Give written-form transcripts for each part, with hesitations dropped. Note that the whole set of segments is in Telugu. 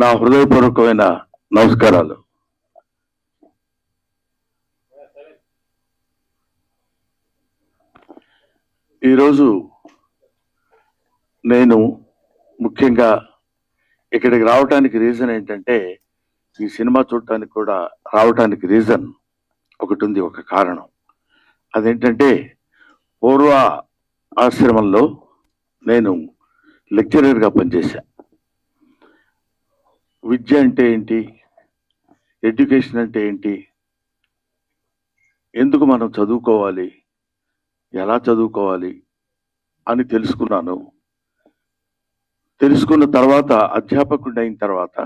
నా హృదయపూర్వకమైన నమస్కారాలు. ఈరోజు నేను ముఖ్యంగా ఇక్కడికి రావడానికి రీజన్ ఏంటంటే, ఈ సినిమా చూడటానికి కూడా రావడానికి రీజన్ ఒకటి ఉంది, ఒక కారణం. అదేంటంటే, పూర్వ ఆశ్రమంలో నేను లెక్చరర్గా పనిచేశా. విద్య అంటే ఏంటి, ఎడ్యుకేషన్ అంటే ఏంటి, ఎందుకు మనం చదువుకోవాలి, ఎలా చదువుకోవాలి అని తెలుసుకున్నాను. తెలుసుకున్న తర్వాత అధ్యాపకుడు అయిన తర్వాత,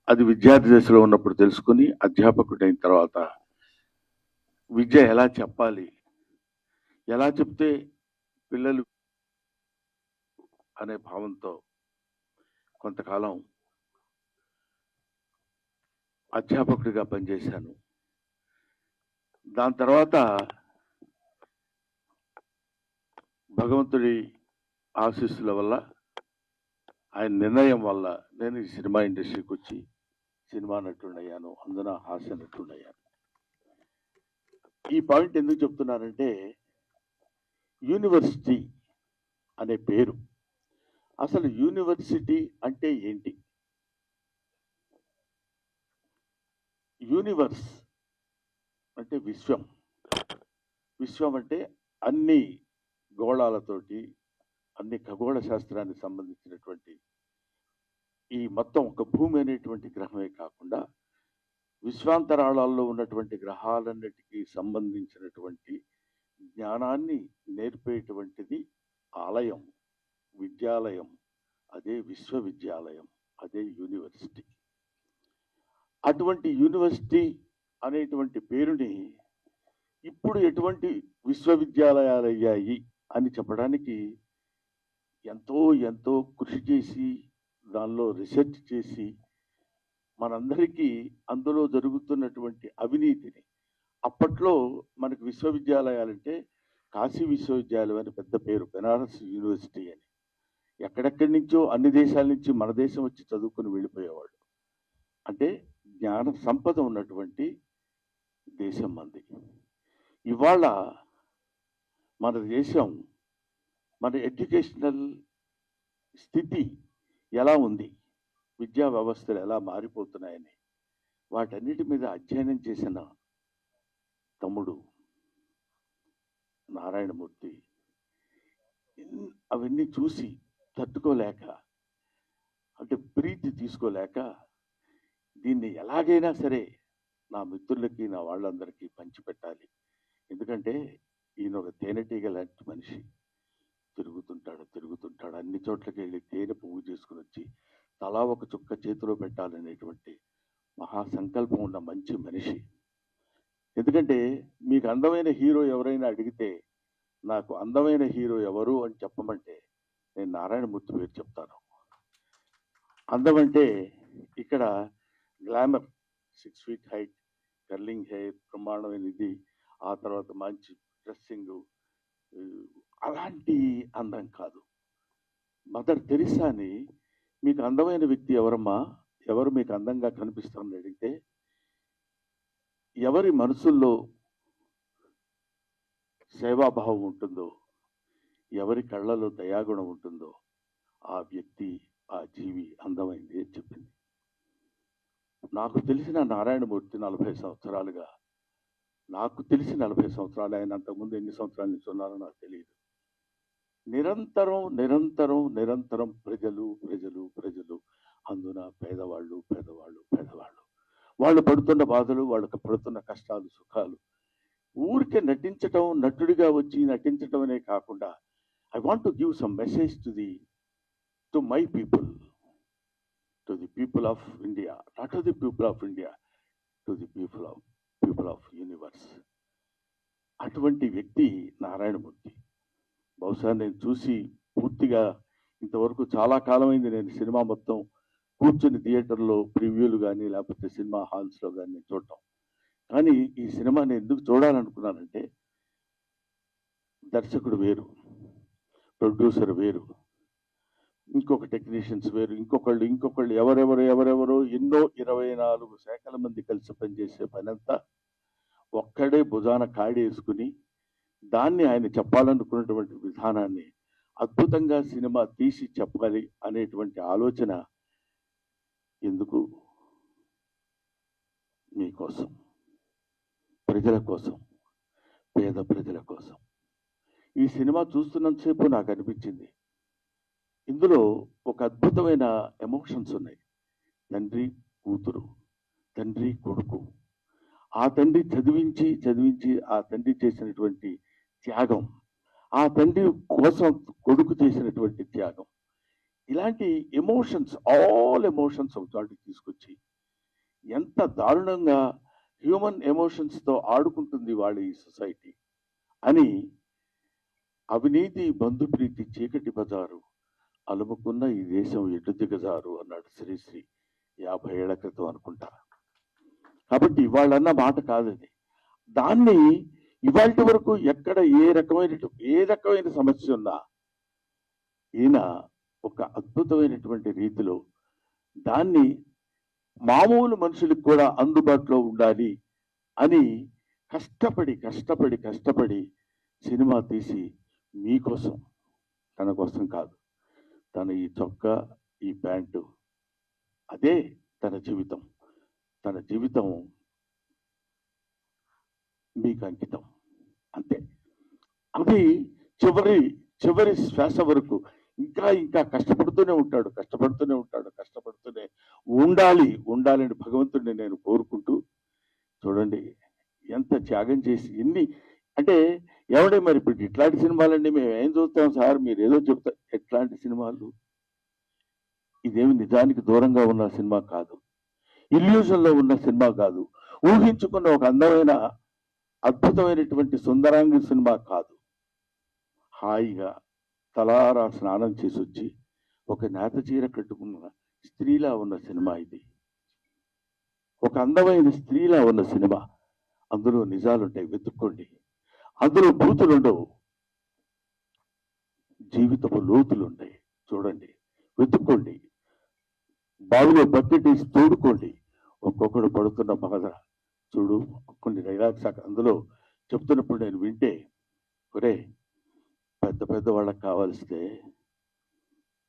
అది విద్యార్థి దశలో ఉన్నప్పుడు తెలుసుకుని అధ్యాపకుడు అయిన తర్వాత విద్య ఎలా చెప్పాలి, ఎలా చెప్తే పిల్లలు అనే భావంతో కొంతకాలం అధ్యాపకుడిగా పనిచేశాను. దాని తర్వాత భగవంతుడి ఆశీస్సుల వల్ల, ఆయన నిర్ణయం వల్ల నేను ఈ సినిమా ఇండస్ట్రీకి వచ్చి సినిమా నటుడయ్యాను, అందున హాస్య నటుడయ్యాను. ఈ పాయింట్ ఎందుకు చెప్తున్నానంటే, యూనివర్సిటీ అనే పేరు, అసలు యూనివర్సిటీ అంటే ఏంటి? యూనివర్స్ అంటే విశ్వం. విశ్వం అంటే అన్ని గోళాలతోటి, అన్ని ఖగోళ శాస్త్రానికి సంబంధించినటువంటి ఈ మొత్తం ఒక భూమి అనేటువంటి గ్రహమే కాకుండా విశ్వాంతరాళాల్లో ఉన్నటువంటి గ్రహాలన్నిటికీ సంబంధించినటువంటి జ్ఞానాన్ని నేర్పేటువంటిది ఆలయం, విద్యాలయం. అదే విశ్వవిద్యాలయం, అదే యూనివర్సిటీ. అటువంటి యూనివర్సిటీ అనేటువంటి పేరుని ఇప్పుడు ఎటువంటి విశ్వవిద్యాలయాలు అయ్యాయి అని చెప్పడానికి ఎంతో ఎంతో కృషి చేసి, దానిలో రీసెర్చ్ చేసి, మనందరికీ అందులో జరుగుతున్నటువంటి అవినీతిని, అప్పట్లో మనకు విశ్వవిద్యాలయాలంటే కాశీ విశ్వవిద్యాలయం అని పెద్ద పేరు, బెనారస్ యూనివర్సిటీ అని. ఎక్కడెక్కడి నుంచో అన్ని దేశాల నుంచి మన దేశం వచ్చి చదువుకుని వెళ్ళిపోయేవాళ్ళు. అంటే జ్ఞాన సంపద ఉన్నటువంటి దేశం మంది. ఇవాళ మన దేశం, మన ఎడ్యుకేషనల్ స్థితి ఎలా ఉంది, విద్యా వ్యవస్థలు ఎలా మారిపోతున్నాయని వాటన్నిటి మీద అధ్యయనం చేసిన తమ్ముడు నారాయణమూర్తి అవన్నీ చూసి తట్టుకోలేక, అంటే ప్రీతి తీసుకోలేక, దీన్ని ఎలాగైనా సరే నా మిత్రులకి, నా వాళ్ళందరికీ పంచిపెట్టాలి. ఎందుకంటే ఈయన ఒక తేనెటీగ లాంటి మనిషి. తిరుగుతుంటాడు అన్ని చోట్లకి వెళ్ళి తేనె పువ్వు చేసుకుని వచ్చి తలా ఒక చుక్క చేతిలో పెట్టాలనేటువంటి మహాసంకల్పం ఉన్న మంచి మనిషి. ఎందుకంటే మీకు అందమైన హీరో ఎవరైనా అడిగితే, నాకు అందమైన హీరో ఎవరు అని చెప్పమంటే నేను నారాయణమూర్తి పేరు చెప్తాను. అందం అంటే ఇక్కడ glamour, 6 feet height, curling hair, బ్రహ్మాండమైన ఇది, ఆ తర్వాత మంచి డ్రెస్సింగ్, అలాంటి అందం కాదు. మదర్ తెరిసాని, మీకు అందమైన వ్యక్తి ఎవరమ్మా, ఎవరు మీకు అందంగా కనిపిస్తారని అడిగితే, ఎవరి మనసుల్లో సేవాభావం ఉంటుందో, ఎవరి కళ్ళలో దయాగుణం ఉంటుందో ఆ వ్యక్తి, ఆ జీవి అందమైంది అని చెప్పింది. నాకు తెలిసిన నారాయణమూర్తి 40 సంవత్సరాలుగా, నాకు తెలిసి 40 సంవత్సరాలు, ఆయన అంతకుముందు ఎన్ని సంవత్సరాల నుంచి ఉన్నారో నాకు తెలియదు. నిరంతరం నిరంతరం నిరంతరం ప్రజలు ప్రజలు ప్రజలు, అందున పేదవాళ్ళు పేదవాళ్ళు పేదవాళ్ళు, వాళ్ళు పడుతున్న బాధలు, వాళ్ళకి పడుతున్న కష్టాలు సుఖాలు. ఊరికే నటించటం, నటుడిగా వచ్చి నటించటం అనే కాకుండా, I want to give some message to my people, to the people of India, not to the people of India, to the people of universe. అటువంటి వ్యక్తి నారాయణమూర్తి. బహుశా నేను చూసి పూర్తిగా ఇంతవరకు చాలా కాలమైంది నేను సినిమా మొత్తం కూర్చుని థియేటర్లో ప్రివ్యూలు కానీ లేకపోతే సినిమా హాల్స్లో కానీ నేను చూడటం. కానీ ఈ సినిమాని ఎందుకు చూడాలనుకున్నానంటే, దర్శకుడు వేరు, ప్రొడ్యూసర్ వేరు, ఇంకొక టెక్నీషియన్స్ వేరు, ఇంకొకళ్ళు ఎవరెవరు ఎన్నో 24 శాఖల మంది కలిసి పనిచేసే పనంతా ఒక్కడే భుజాన కాడి వేసుకుని దాన్ని ఆయన చెప్పాలనుకున్నటువంటి విధానాన్ని అద్భుతంగా సినిమా తీసి చెప్పాలి అనేటువంటి ఆలోచన ఎందుకు? మీకోసం, ప్రజల కోసం, పేద ప్రజల కోసం. ఈ సినిమా చూస్తున్నంతసేపు నాకు అనిపించింది, ఇందులో ఒక అద్భుతమైన ఎమోషన్స్ ఉన్నాయి. తండ్రి కూతురు, తండ్రి కొడుకు, ఆ తండ్రి చదివించి ఆ తండ్రి చేసినటువంటి త్యాగం, ఆ తండ్రి కోసం కొడుకు చేసినటువంటి త్యాగం, ఇలాంటి ఎమోషన్స్, ఆల్ ఎమోషన్స్ ఒక చోటు తీసుకొచ్చి ఎంత దారుణంగా హ్యూమన్ ఎమోషన్స్తో ఆడుకుంటుంది వాళ్ళ ఈ సొసైటీ అని, అవినీతి బంధుప్రీతి చీకటి బజారు అలుముకున్న ఈ దేశం ఎటు దిగజారు అన్నాడు శ్రీశ్రీ 50 ఏళ్ల క్రితం అనుకుంటా. కాబట్టి ఇవాళన్న మాట కాదని, దాన్ని ఇవాళ వరకు ఎక్కడ ఏ రకమైన సమస్య ఉన్నా ఈయన ఒక అద్భుతమైనటువంటి రీతిలో దాన్ని మామూలు మనుషులకు కూడా అందుబాటులో ఉండాలి అని కష్టపడి సినిమా తీసి మీకోసం, తన కోసం కాదు, తన ఈ చొక్కా, ఈ ప్యాంటు, అదే తన జీవితం మీకు అంకితం, అంతే. అది చివరి శ్వాస వరకు ఇంకా కష్టపడుతూనే ఉండాలని భగవంతుడిని నేను కోరుకుంటూ, చూడండి ఎంత త్యాగం చేసి ఎన్ని అంటే, ఎవడే మరి ఇప్పుడు ఇట్లాంటి సినిమాలండి మేము ఏం చూస్తాం సార్, మీరు ఏదో చెప్తారు. ఎట్లాంటి సినిమాలు? ఇదేమి నిజానికి దూరంగా ఉన్న సినిమా కాదు, ఇల్యూజన్లో ఉన్న సినిమా కాదు, ఊహించుకున్న ఒక అందమైన అద్భుతమైనటువంటి సుందరాంగి సినిమా కాదు. హాయిగా తలారా స్నానం చేసి వచ్చి ఒక నేత చీర కట్టుకున్న స్త్రీలా ఉన్న సినిమా ఇది, ఒక అందమైన స్త్రీలా ఉన్న సినిమా. అందులో నిజాలుంటాయి, వెతుక్కోండి. అందులో బూతులుండవు, జీవితపు లోతులుంటాయి. చూడండి, వెతుక్కోండి, బావిలో బకెట్ వేసి తోడుకోండి. ఒక్కొక్కడు పడుతున్న బాధ చూడు. కొన్ని డైలాగ్స్ అందులో చెప్తున్నప్పుడు నేను వింటే, ఒరే పెద్ద వాళ్ళకి కావాల్సితే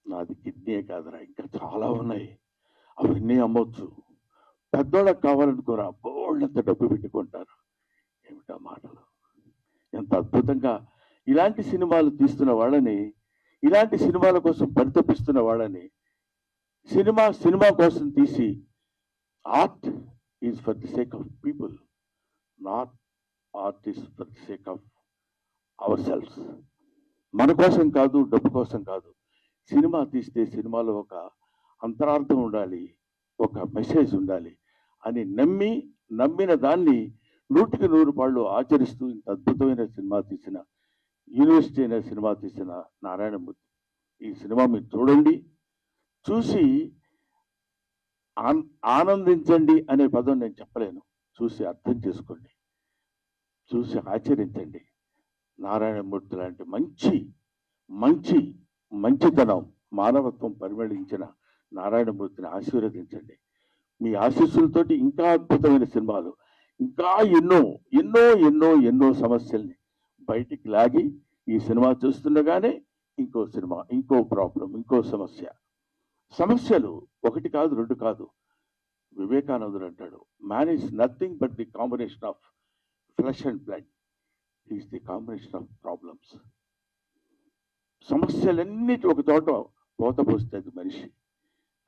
నాది కిడ్నీ కాదురా, ఇంకా చాలా ఉన్నాయి, అవన్నీ అమ్మొచ్చు. పెద్దోళ్ళకి కావాలనుకోరా, బోళ్ళంత డబ్బు పెట్టుకుంటారు. ఏమిటా మాటలు! ఎంత అద్భుతంగా ఇలాంటి సినిమాలు తీస్తున్న వాళ్ళని, ఇలాంటి సినిమాల కోసం పరితపిస్తున్న వాళ్ళని, సినిమా కోసం తీసి, art is for the sake of people, not art is for the sake of our selfs. మన కోసం కాదు, డబ్బు కోసం కాదు. సినిమా తీస్తే సినిమాలో ఒక అంతరార్థం ఉండాలి, ఒక మెసేజ్ ఉండాలి అని నమ్మిన దాన్ని 100కి 100 పాళ్ళు ఆచరిస్తూ ఇంత అద్భుతమైన సినిమా తీసిన, యూనివర్సిటీ అయిన సినిమా తీసిన నారాయణమూర్తి. ఈ సినిమా మీరు చూడండి, చూసి ఆనందించండి అనే పదం నేను చెప్పలేను. చూసి అర్థం చేసుకోండి, చూసి ఆచరించండి. నారాయణమూర్తి లాంటి మంచితనం, మానవత్వం పరిమళించిన నారాయణమూర్తిని ఆశీర్వదించండి. మీ ఆశీస్సులతోటి ఇంకా అద్భుతమైన సినిమాలు, ఇంకా ఎన్నో సమస్యల్ని బయటికి లాగి, ఈ సినిమా చూస్తుండగానే ఇంకో సినిమా, ఇంకో ప్రాబ్లం, ఇంకో సమస్యలు 1 కాదు 2 కాదు. వివేకానందుడు అంటాడు, man is nothing but the combination of flesh and blood, is the combination of problems. సమస్యలన్నిటి ఒక చోట పోతపోస్తుంది మనిషి.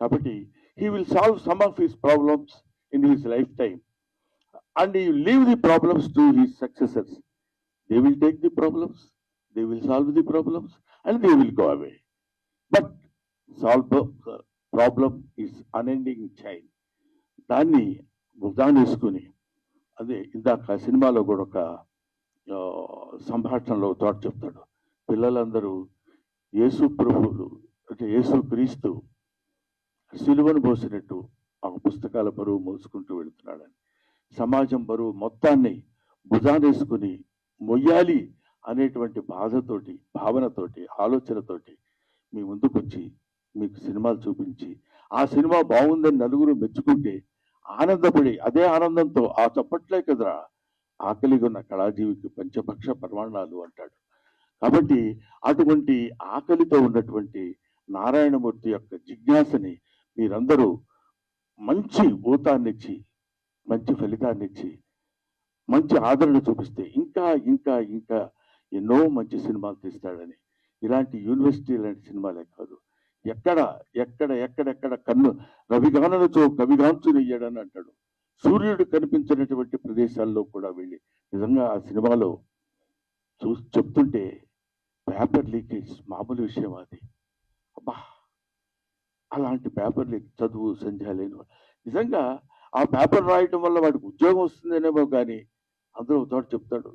కాబట్టి he will solve some of his problems in his lifetime and he will leave the problems to his successors. They will take the problems, they will solve the problems and they will go away. But problem is unending chain. దాన్ని భుజాన్ని వేసుకుని, అదే ఇందాక సినిమాలో కూడా ఒక సంభాషణలో తోట చెప్తాడు, పిల్లలందరూ యేసు ప్రభువులు అంటే యేసు క్రీస్తు సిలువను మోసినట్టు ఆ పుస్తకాల బరువు మోసుకుంటూ వెళుతున్నాడని, సమాజం బరువు మొత్తాన్ని భుజానేసుకుని మొయ్యాలి అనేటువంటి బాధతోటి, భావనతోటి, ఆలోచనతోటి మీ ముందుకు వచ్చి మీకు సినిమాలు చూపించి ఆ సినిమా బాగుందని నలుగురు మెచ్చుకుంటే ఆనందపడి అదే ఆనందంతో ఆ చప్పట్లే కదరా ఆకలిగా ఉన్న కళాజీవికి పంచపక్ష ప్రమాణాలు అంటాడు. కాబట్టి అటువంటి ఆకలితో ఉన్నటువంటి నారాయణమూర్తి యొక్క జిజ్ఞాసని మీరందరూ మంచి ఊతాన్నిచ్చి మంచి ఫలితాన్నిచ్చి మంచి ఆదరణ చూపిస్తే ఇంకా ఇంకా ఇంకా ఎన్నో మంచి సినిమాలు తీస్తాడని, ఇలాంటి యూనివర్సిటీ లాంటి సినిమాలే కాదు, ఎక్కడ ఎక్కడ ఎక్కడెక్కడ కన్ను రవిగానలతో కవిగాంచునయ్యాడని అంటాడు. సూర్యుడు కనిపించినటువంటి ప్రదేశాల్లో కూడా వెళ్ళి నిజంగా ఆ సినిమాలో చెప్తుంటే పేపర్ లీకేజ్ మామూలు విషయం అది. అబ్బా, అలాంటి పేపర్ లీక్ చదువు సంధ్య లేని నిజంగా ఆ పేపర్ రాయటం వల్ల వాడికి ఉద్యోగం వస్తుందనేమో కానీ అందరూ తోట చెప్తాడు,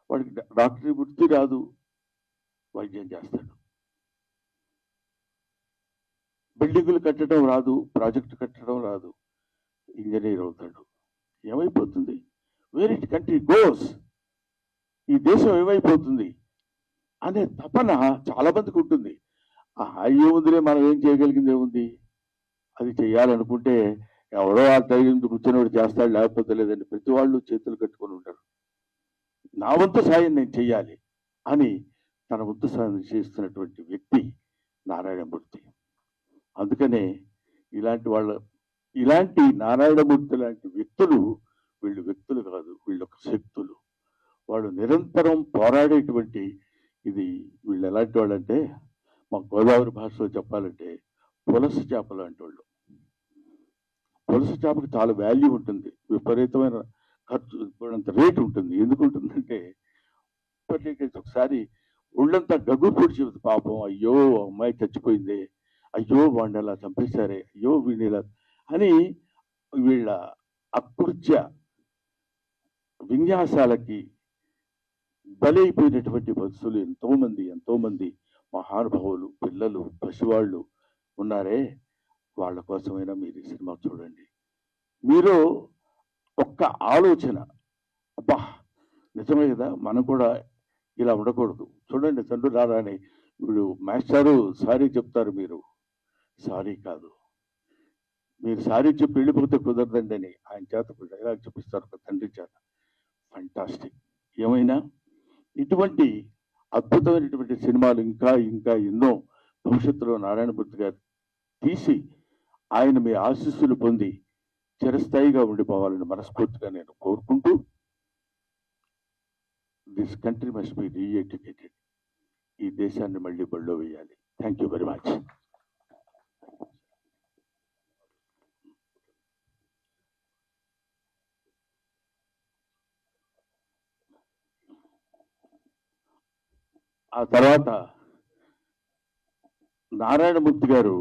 వాడికి డాక్టరీ వృత్తి రాదు, వైద్యం చేస్తాడు. బిల్డింగులు కట్టడం రాదు, ప్రాజెక్టు కట్టడం రాదు, ఇంజనీర్ అవుతాడు. ఏమైపోతుంది? వేర్ ఇట్ కంట్రీ గోస్, ఈ దేశం ఏమైపోతుంది అనే తపన చాలా మందికి ఉంటుంది. ఏముందిలే, మనం ఏం చేయగలిగింది ఏముంది, అది చేయాలనుకుంటే ఎవరో ఆ ధైర్యం కూర్చొని చేస్తాడు, లేకపోతే లేదండి. ప్రతి వాళ్ళు చేతులు కట్టుకొని ఉంటారు. నా వంతు సాయం నేను చెయ్యాలి అని తన వంతు సాయం చేస్తున్నటువంటి వ్యక్తి నారాయణమూర్తి. అందుకనే ఇలాంటి నారాయణమూర్తి లాంటి వ్యక్తులు, వీళ్ళు వ్యక్తులు కాదు, వీళ్ళొక శక్తులు. వాళ్ళు నిరంతరం పోరాడేటువంటి ఇది. వీళ్ళు ఎలాంటి వాళ్ళంటే మా గోదావరి భాషలో చెప్పాలంటే పులస చేపలు లాంటి వాళ్ళు. పులస చేపకి చాలా వాల్యూ ఉంటుంది, విపరీతమైన ఖర్చు, అంత రేటు ఉంటుంది. ఎందుకు ఉంటుందంటే ఒకసారి ఒళ్ళంతా గగ్గు పొడిచేది. పాపం, అయ్యో అమ్మాయి చచ్చిపోయింది, అయ్యో వాడిని అలా చంపేశారే, అయ్యో వీడిని ఇలా అని వీళ్ళ అకృత్య విన్యాసాలకి బలైపోయినటువంటి బస్సులు ఎంతో మంది మహానుభావులు, పిల్లలు, పసివాళ్ళు ఉన్నారే. వాళ్ళ కోసమైనా మీరు ఈ సినిమా చూడండి. మీరు ఒక్క ఆలోచన, అబ్బా నిజమే కదా, మనం కూడా ఇలా ఉండకూడదు. చూడండి, తండ్రి రారాని వీడు మాస్టారు సారీ చెప్తారు, మీరు సారీ కాదు, మీరు సారీ చెప్పి వెళ్ళిపోతే కుదరదండి అని ఆయన చేత డైలాగ్ చూపిస్తారు ఒక తండ్రి చేత. ఫంటాస్టిక్. ఏమైనా ఇటువంటి అద్భుతమైనటువంటి సినిమాలు ఇంకా ఇంకా ఎన్నో భవిష్యత్తులో నారాయణమూర్తి గారు తీసి ఆయన మీ ఆశీస్సులు పొంది చిరస్థాయిగా ఉండిపోవాలని మనస్ఫూర్తిగా నేను కోరుకుంటూ, దిస్ కంట్రీ మస్ట్ బి రీఎడ్యుకేటెడ్. ఈ దేశాన్ని మళ్ళీ బడిలో వేయాలి. Thank you very much. ఆ తర్వాత నారాయణమూర్తి గారు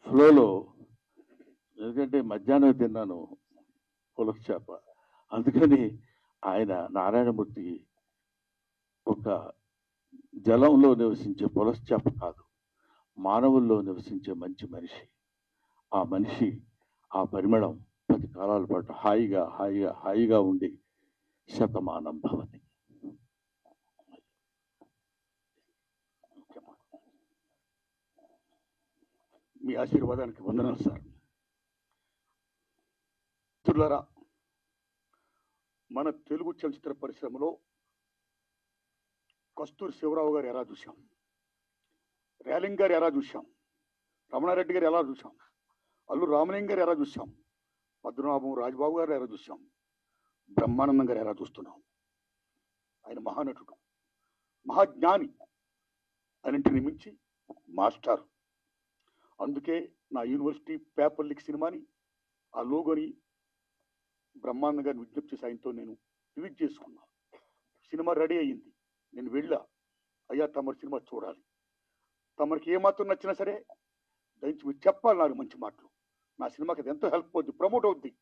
ఫ్లోలో, ఎందుకంటే మధ్యాహ్నం తిన్నాను పులస చేప, అందుకని ఆయన నారాయణమూర్తి ఒక జలంలో నివసించే పులస చేప కాదు, మానవుల్లో నివసించే మంచి మనిషి. ఆ మనిషి, ఆ పరిమళం 10 కాలాల పాటు హాయిగా హాయిగా హాయిగా ఉండి శతమానం భవతి. మీ ఆశీర్వాదానికి వందనాలు సార్. మిత్రులారా, మన తెలుగు చలచిత్ర పరిశ్రమలో కస్తూరి శివరావు గారు ఎలా చూశాం, రేలింగ్ గారు ఎలా చూశాం, రమణారెడ్డి గారు ఎలా చూశాం, అల్లు రామలింగ గారు ఎలా చూశాం, పద్మనాభం రాజబాబు గారు ఎలా చూశాం, బ్రహ్మానందం గారు ఎలా చూస్తున్నాం. ఆయన మహానటుడు, మహాజ్ఞాని, అన్నింటిని మించి మాస్టర్. అందుకే నా యూనివర్సిటీ పేపర్ లీక్ సినిమాని, ఆ లోగోని బ్రహ్మానందం గారిని విజ్ఞప్తి చేసి ఆయనతో నేను రిలీజ్ చేసుకున్నా. సినిమా రెడీ అయ్యింది. నేను వెళ్ళా, అయ్యా తమరి సినిమా చూడాలి, తమరికి ఏమాత్రం నచ్చినా సరే దయచి మీరు చెప్పాలి నాకు మంచి మాటలు, నా సినిమాకి అది ఎంతో హెల్ప్ అవుద్ది, ప్రమోట్ అవుద్ది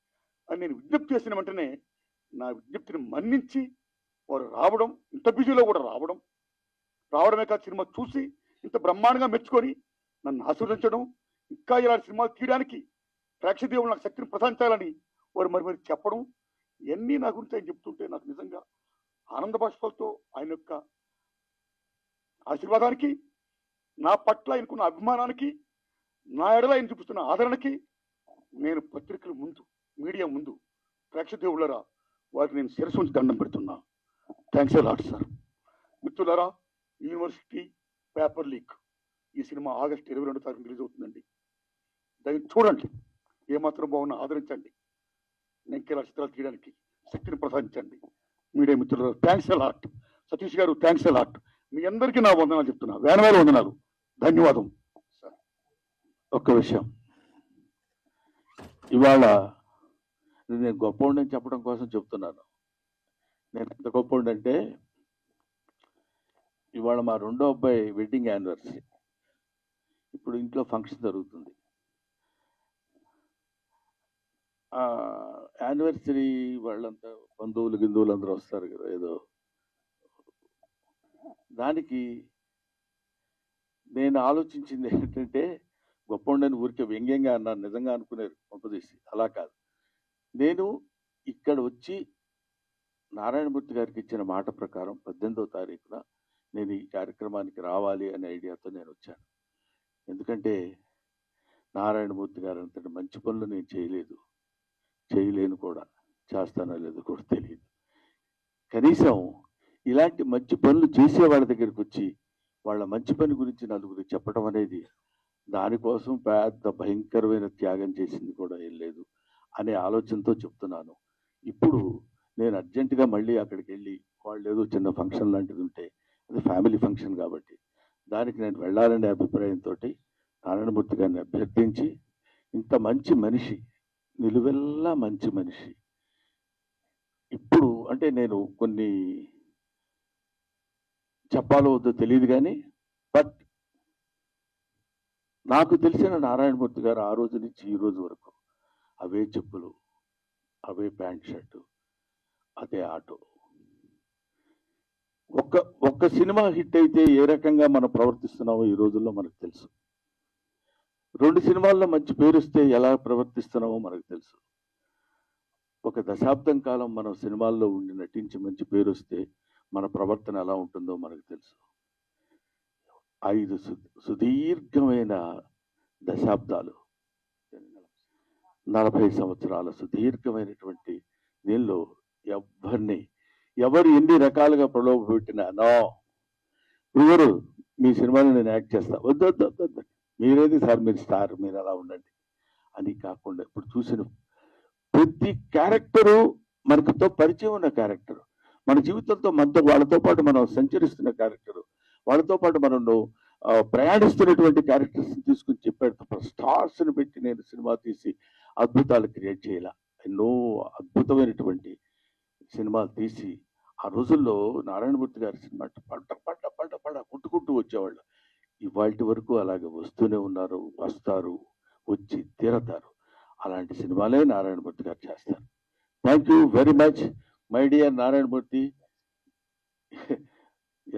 అని నేను విజ్ఞప్తి చేసిన వెంటనే నా విజ్ఞప్తిని మన్నించి వారు రావడం, ఇంత బిజీలో కూడా రావడమే కాదు, సినిమా చూసి ఇంత బ్రహ్మాండంగా మెచ్చుకొని నన్ను ఆశీర్వదించడం, ఇంకా ఇలాంటి సినిమాలు తీయడానికి ప్రేక్షదేవులు నాకు శక్తిని ప్రసాదించాలని వారు మరి చెప్పడం, ఇవన్నీ నా గురించి ఆయన చెప్తుంటే నాకు నిజంగా ఆనంద బాష్పాలతో ఆయన యొక్క ఆశీర్వాదానికి నా పట్ల ఆయనకున్న అభిమానానికి, నా ఎడల ఆయన చూపిస్తున్న ఆదరణకి నేను పత్రికల ముందు, మీడియా ముందు, ప్రేక్షక దేవుళ్ళరా వారికి నేను శిరస్సు ఉంచి దండం పెడుతున్నా. Thanks lot sir. మిత్రులారా, యూనివర్సిటీ పేపర్ లీక్ ఈ సినిమా ఆగస్టు 22వ తారీఖు రిలీజ్ అవుతుందండి. దాన్ని చూడండి, ఏమాత్రం బాగున్నా ఆదరించండి. నెంకేలా చిత్రాలు తీయడానికి శక్తిని ప్రసాదించండి. మీడియా మిత్రులు థ్యాంక్స్ లాట్. సతీష్ గారు థ్యాంక్స్ లాట్. మీ అందరికీ నా వందనాలు చెప్తున్నా, వేల వందనాలు, ధన్యవాదం. ఒక్క విషయం, ఇవాళ నేను గొప్పవాడిని చెప్పడం కోసం చెప్తున్నాను. నేను ఎంత గొప్పవాడిని అంటే, ఇవాళ మా రెండో అబ్బాయి వెడ్డింగ్ యానివర్సరీ. ఇప్పుడు ఇంట్లో ఫంక్షన్ జరుగుతుంది. యానివర్సరీ వాళ్ళంతా బంధువులు అందరూ వస్తారు కదా, ఏదో దానికి నేను ఆలోచించింది ఏంటంటే, గొప్పవాడిని ఊరికే వ్యంగ్యంగా అన్నాను, నిజంగా అనుకునేది కొంపదీసి. అలా కాదు, నేను ఇక్కడ వచ్చి నారాయణమూర్తి గారికి ఇచ్చిన మాట ప్రకారం 18వ తారీఖున నేను ఈ కార్యక్రమానికి రావాలి అనే ఐడియాతో నేను వచ్చాను. ఎందుకంటే నారాయణమూర్తి గారు అంతటి మంచి పనులు నేను చేయలేను కూడా, చేస్తానో లేదో కూడా తెలియదు. కనీసం ఇలాంటి మంచి పనులు చేసే వాళ్ళ దగ్గరికి వచ్చి వాళ్ళ మంచి పని గురించి నలుగురికి చెప్పడం అనేది, దానికోసం పెద్ద భయంకరమైన త్యాగం చేసింది కూడా ఏం లేదు అనే ఆలోచనతో చెప్తున్నాను. ఇప్పుడు నేను అర్జెంటుగా మళ్ళీ అక్కడికి వెళ్ళి, వాళ్ళు ఏదో చిన్న ఫంక్షన్ లాంటిది ఉంటే, అది ఫ్యామిలీ ఫంక్షన్ కాబట్టి దానికి నేను వెళ్ళాలనే అభిప్రాయంతో నారాయణమూర్తి గారిని అభ్యర్థించి, ఇంత మంచి మనిషి, నిలువెల్లా మంచి మనిషి, ఇప్పుడు అంటే నేను కొన్ని చెప్పాలో వద్దో తెలియదు కానీ, బట్ నాకు తెలిసిన నారాయణమూర్తి గారు ఆ రోజు నుంచి ఈ రోజు వరకు అవే చెప్పులు, అవే ప్యాంట్ షర్టు, అదే ఆటో. ఒక్క సినిమా హిట్ అయితే ఏ రకంగా మనం ప్రవర్తిస్తున్నామో ఈ రోజుల్లో మనకు తెలుసు. 2 సినిమాల్లో మంచి పేరు వస్తే ఎలా ప్రవర్తిస్తున్నామో మనకు తెలుసు. ఒక దశాబ్దం కాలం మనం సినిమాల్లో ఉండి నటించి మంచి పేరు వస్తే మన ప్రవర్తన ఎలా ఉంటుందో మనకు తెలుసు. 5 సుదీర్ఘమైన దశాబ్దాలు, 40 సంవత్సరాల సుదీర్ఘమైనటువంటి దీనిలో ఎవరు ఎన్ని రకాలుగా ప్రలోభ పెట్టినా, నో ఎవరు మీ సినిమాలో నేను యాక్ట్ చేస్తా, వద్దు మీరేది సార్, మీరు స్టార్, మీరు అలా ఉండండి అని కాకుండా, ఇప్పుడు చూసిన ప్రతి క్యారెక్టరు మనకుతో పరిచయం ఉన్న క్యారెక్టర్, మన జీవితంతో వాళ్ళతో పాటు మనం సంచరిస్తున్న క్యారెక్టర్, వాళ్ళతో పాటు మనం ప్రయాణిస్తున్నటువంటి క్యారెక్టర్స్ తీసుకుని చెప్పాడు తప్ప స్టార్స్ని పెట్టి నేను సినిమా తీసి అద్భుతాలు క్రియేట్ చేయాల. ఎన్నో అద్భుతమైనటువంటి సినిమాలు తీసి ఆ రోజుల్లో నారాయణమూర్తి గారి సినిమా పడ్డ కొట్టుకుంటూ వచ్చేవాళ్ళు. ఇవాళ వరకు అలాగే వస్తూనే ఉన్నారు, వస్తారు, వచ్చి తీరతారు. అలాంటి సినిమాలే నారాయణమూర్తి గారు చేస్తారు. Thank you very much my dear Narayana Murthy.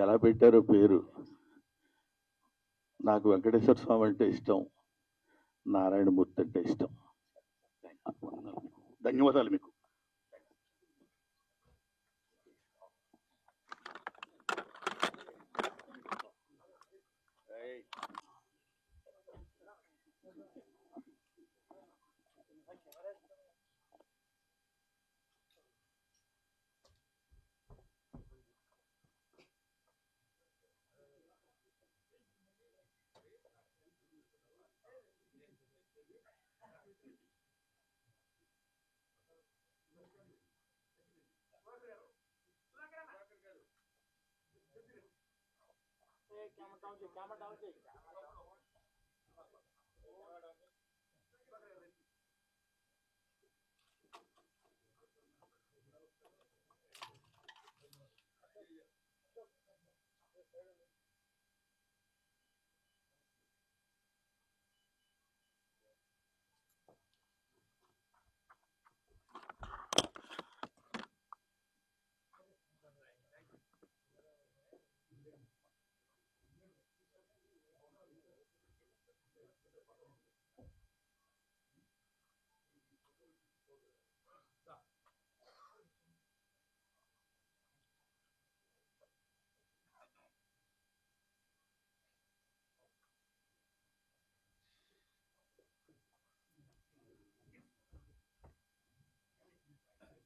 ఎలా పెట్టారో పేరు, నాకు వెంకటేశ్వర స్వామి అంటే ఇష్టం, నారాయణమూర్తి అంటే ఇష్టం. ధన్యవాదాలు మీకు.